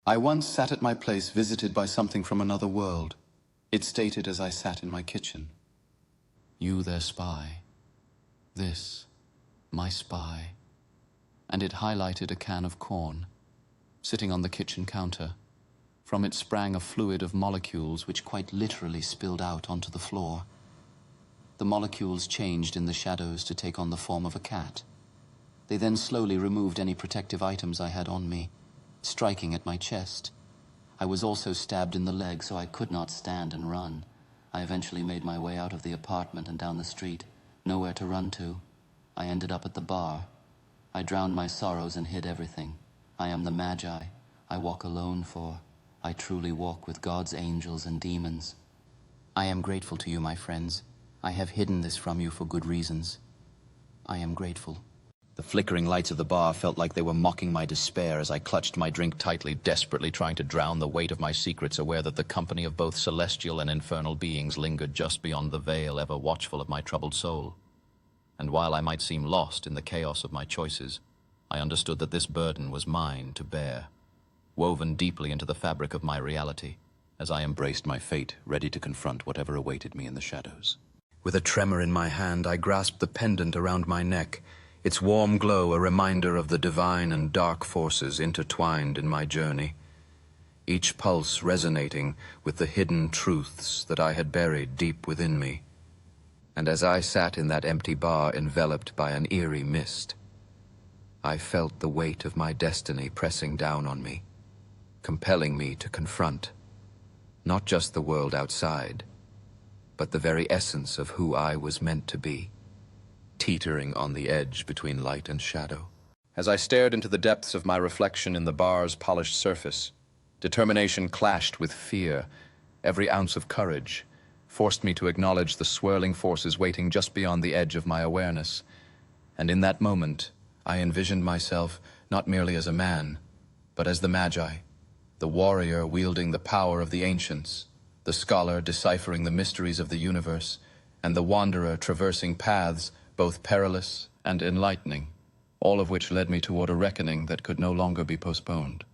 I once sat at my place visited by something from another world. It stated as I sat in my kitchen, "You their spy. This, my spy." And it highlighted a can of corn, sitting on the kitchen counter. From it sprang a fluid of molecules which quite literally spilled out onto the floor. The molecules changed in the shadows to take on the form of a cat. They then slowly removed any protective items I had on me, striking at my chest. I was also stabbed in the leg, so I could not stand and run. I eventually made my way out of the apartment and down the street, nowhere to run to. I ended up at the bar. I drowned my sorrows and hid everything. I am the Magi. I walk alone, for I truly walk with God's angels and demons. I am grateful to you, my friends. I have hidden this from you for good reasons. I am grateful. The flickering lights of the bar felt like they were mocking my despair as I clutched my drink tightly, desperately trying to drown the weight of my secrets, aware that the company of both celestial and infernal beings lingered just beyond the veil, ever watchful of my troubled soul. And while I might seem lost in the chaos of my choices, I understood that this burden was mine to bear, woven deeply into the fabric of my reality, as I embraced my fate, ready to confront whatever awaited me in the shadows. With a tremor in my hand, I grasped the pendant around my neck, its warm glow a reminder of the divine and dark forces intertwined in my journey, each pulse resonating with the hidden truths that I had buried deep within me. And as I sat in that empty bar enveloped by an eerie mist, I felt the weight of my destiny pressing down on me, compelling me to confront not just the world outside, but the very essence of who I was meant to be, teetering on the edge between light and shadow. As I stared into the depths of my reflection in the bar's polished surface, determination clashed with fear. Every ounce of courage forced me to acknowledge the swirling forces waiting just beyond the edge of my awareness. And in that moment, I envisioned myself not merely as a man, but as the Magi, the warrior wielding the power of the ancients, the scholar deciphering the mysteries of the universe, and the wanderer traversing paths both perilous and enlightening, all of which led me toward a reckoning that could no longer be postponed.